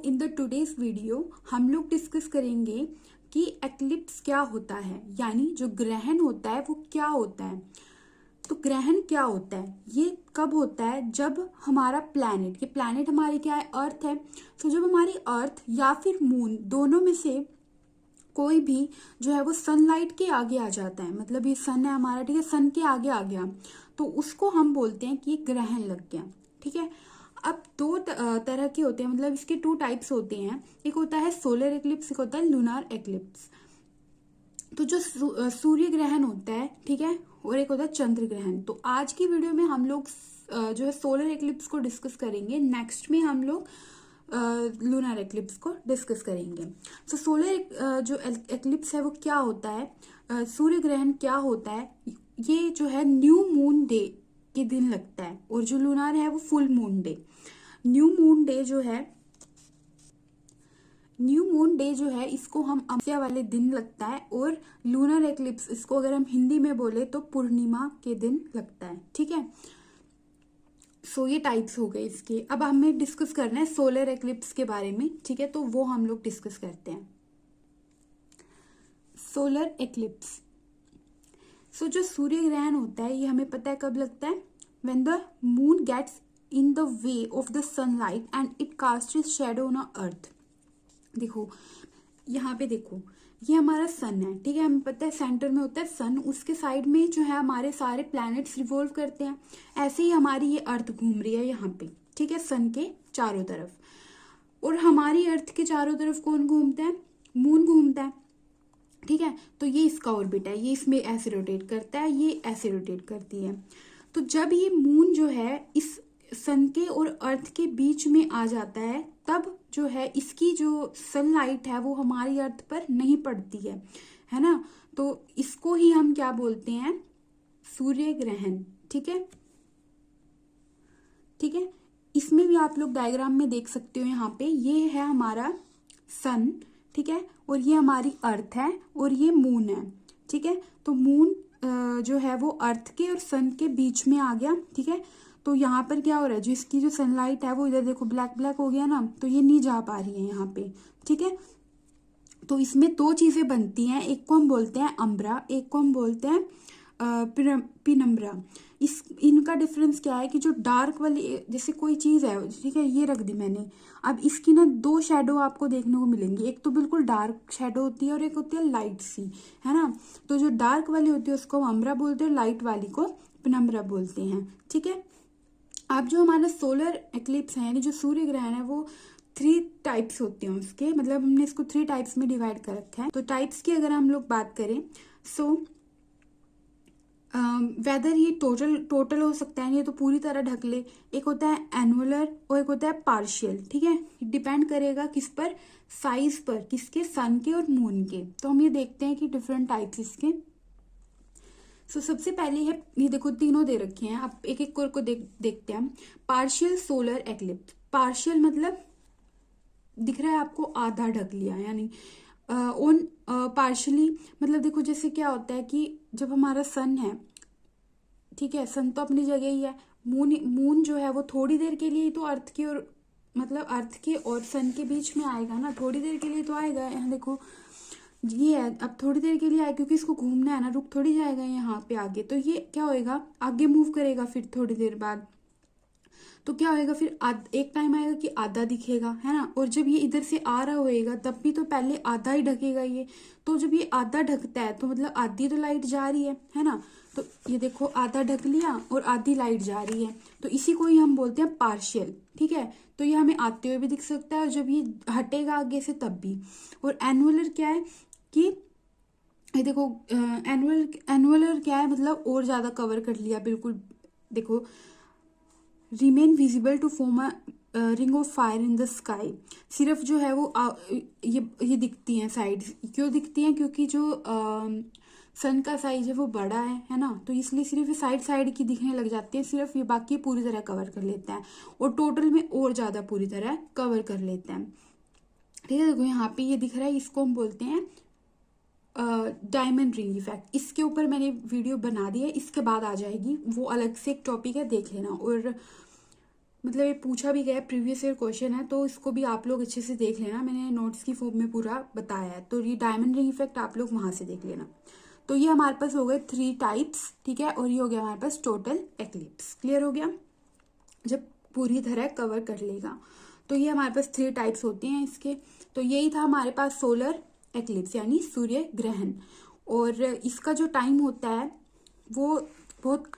In the today's video हम लोग discuss करेंगे कि एक्लिप्स क्या होता है, यानी जो ग्रहण होता है वो क्या होता है। तो ग्रहण क्या होता है, ये कब होता है? जब हमारा प्लैनेट, ये प्लैनेट हमारी क्या है, अर्थ है। तो जब हमारी अर्थ या फिर मून, दोनों में से कोई भी जो है वो सनलाइट के आगे आ जाता है, मतलब ये सन है हमारा, ठीक है, सन के आगे आ गया, तो उसको हम बोलते हैं कि ये ग्रहण लग गया। ठीक है। अब दो तरह के होते हैं, मतलब इसके टू टाइप्स होते हैं। एक होता है सोलर एक्लिप्स, एक होता है लूनार एक्लिप्स। तो जो सूर्य ग्रहण होता है, ठीक है, और एक होता है चंद्र ग्रहण। तो आज की वीडियो में हम लोग जो है सोलर एक्लिप्स को डिस्कस करेंगे, नेक्स्ट में हम लोग लूनार एक्लिप्स को डिस्कस करेंगे। तो सोलर जो एक्लिप्स है वो क्या होता है, सूर्य ग्रहण क्या होता है, ये जो है न्यू मून डे के दिन लगता है, और जो लूनार है वो full moon day. New moon day जो है इसको हम अमावस्या वाले दिन लगता है, और लूनर एक्लिप्स इसको अगर हम हिंदी में बोले तो पूर्णिमा के दिन लगता है। ठीक है। सो ये टाइप्स हो गए इसके। अब हमें डिस्कस करना है सोलर एक्लिप्स के बारे में, ठीक है, तो वो हम लोग डिस्कस करते हैं। सोलर एक्लिप्स, सो जो सूर्य ग्रहण होता है ये हमें पता है कब लगता है, when the moon gets in the way of the sunlight and it cast its shadow on earth. देखो यहाँ पे देखो, ये हमारा सन है, ठीक है, हमें पता है सेंटर में होता है सन, उसके साइड में जो है हमारे सारे प्लैनेट्स रिवॉल्व करते हैं। ऐसे ही हमारी ये अर्थ घूम रही है यहाँ पे, ठीक है, सन के चारों तरफ। और हमारी अर्थ के चारों तरफ कौन घूमता है? मून घूमता है। ठीक है। तो ये इसका ऑर्बिट है, ये इसमें ऐसे रोटेट करता है, ये ऐसे रोटेट करती है। तो जब ये मून जो है इस सन के और अर्थ के बीच में आ जाता है, तब जो है इसकी जो सनलाइट है वो हमारी अर्थ पर नहीं पड़ती है ना। तो इसको ही हम क्या बोलते हैं? सूर्य ग्रहण। ठीक है। ठीक है। इसमें भी आप लोग डायग्राम में देख सकते हो, यहाँ पे ये है हमारा सन, ठीक है, और ये हमारी अर्थ है, और ये मून है। ठीक है। तो मून जो है वो अर्थ के और सन के बीच में आ गया। ठीक है। तो यहाँ पर क्या हो रहा है, जो इसकी जो सनलाइट है वो इधर देखो ब्लैक ब्लैक हो गया ना, तो ये नहीं जा पा रही है यहाँ पे। ठीक है। तो इसमें दो चीजें बनती हैं, एक को हम बोलते हैं अम्ब्रा, एक को हम बोलते हैं पिनम्ब्रा। इनका डिफरेंस क्या है कि जो डार्क वाली, जैसे कोई चीज है, ठीक है, ये रख दी मैंने, अब इसकी ना दो शेडो आपको देखने को मिलेंगी, एक तो बिल्कुल डार्क शेडो होती है और एक होती है लाइट सी, है ना। तो जो डार्क वाली होती है उसको हम अम्ब्रा बोलते हैं, लाइट वाली को पिनम्ब्रा बोलते हैं। ठीक है। अब जो हमारा सोलर एक्लिप्स है, यानी जो सूर्य ग्रहण है, वो 3 टाइप्स होते हैं उसके, मतलब हमने इसको 3 टाइप्स में डिवाइड कर रखा है। तो टाइप्स की अगर हम लोग बात करें, सो वेदर ये टोटल हो सकता है, ये तो पूरी तरह ढक ले, एक होता है एनुअलर और एक होता है पार्शियल। ठीक है। डिपेंड करेगा किस पर? साइज पर, किसके? सन के और मून के। तो हम ये देखते हैं कि डिफरेंट टाइप्स इसके। सो सबसे पहले है, ये देखो तीनों दे रखे हैं, अब एक एक को देखते हैं। Partial solar eclipse. पार्शियल मतलब दिख रहा है आपको, आधा ढक लिया, यानी ऑन पार्शली, मतलब देखो जैसे क्या होता है कि जब हमारा सन है, ठीक है, सन तो अपनी जगह ही है, मून जो है वो थोड़ी देर के लिए ही तो अर्थ की और, मतलब अर्थ के और सन के बीच में आएगा ना, थोड़ी देर के लिए तो आएगा। यहाँ देखो ये है, अब थोड़ी देर के लिए आए क्योंकि इसको घूमना है ना, रुक थोड़ी जाएगा यहाँ पे आगे, तो ये क्या होएगा, आगे मूव करेगा फिर थोड़ी देर बाद। तो क्या होएगा फिर, एक टाइम आएगा कि आधा दिखेगा, है ना, और जब ये इधर से आ रहा होएगा तब भी तो पहले आधा ही ढकेगा ये। तो जब ये आधा ढकता है तो मतलब आधी तो लाइट जा रही है ना। तो ये देखो आधा ढक लिया और आधी लाइट जा रही है, तो इसी को ही हम बोलते हैं पार्शियल। ठीक है। तो ये हमें आते हुए भी दिख सकता है और जब ये हटेगा आगे से तब भी। और एनुअलर क्या है कि ये देखो, एनुअलर क्या है, मतलब और ज्यादा कवर कर लिया बिल्कुल। देखो, remain visible to form a ring of fire in the sky. सिर्फ जो है वो ये दिखती हैं साइड, क्यों दिखती हैं? क्योंकि जो सन का साइज है वो बड़ा है ना, तो इसलिए सिर्फ ये साइड साइड की दिखने लग जाती है, सिर्फ ये, बाकी पूरी तरह कवर कर लेता है, और टोटल में और ज्यादा पूरी तरह कवर कर लेता है। ठीक है। देखो यहाँ पे ये दिख रहा है, इसको हम बोलते हैं डायमंड रिंग इफेक्ट। इसके ऊपर मैंने वीडियो बना दी है, इसके बाद आ जाएगी, वो अलग से एक टॉपिक है, देख लेना। और मतलब ये पूछा भी गया, प्रीवियस ईयर क्वेश्चन है, तो इसको भी आप लोग अच्छे से देख लेना, मैंने नोट्स की फॉर्म में पूरा बताया है। तो ये डायमंड रिंग इफेक्ट आप लोग वहां से देख लेना। तो ये हमारे पास हो गए 3 टाइप्स, ठीक है, और ये हो गया हमारे पास टोटल एक्लिप्स। क्लियर हो गया? जब पूरी तरह कवर कर लेगा तो ये हमारे पास 3 टाइप्स होते हैं इसके। तो यही था हमारे पास सोलर एक्लिप्स यानी सूर्य ग्रहण। और इसका जो टाइम होता है वो बहुत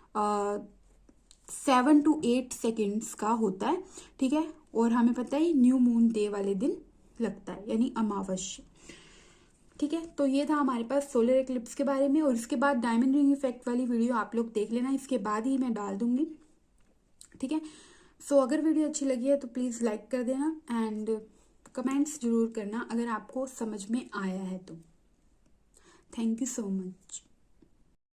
7 to 8 सेकेंड्स का होता है, ठीक है। और हमें पता है न्यू मून डे वाले दिन लगता है यानी अमावस्या, ठीक है। तो ये था हमारे पास सोलर एक्लिप्स के बारे में। और इसके बाद डायमंड रिंग इफेक्ट वाली वीडियो आप लोग देख लेना, इसके बाद ही मैं डाल दूंगी, ठीक है। सो अगर वीडियो अच्छी लगी है तो प्लीज़ लाइक कर देना एंड कमेंट्स जरूर करना अगर आपको समझ में आया है तो। Thank you so much.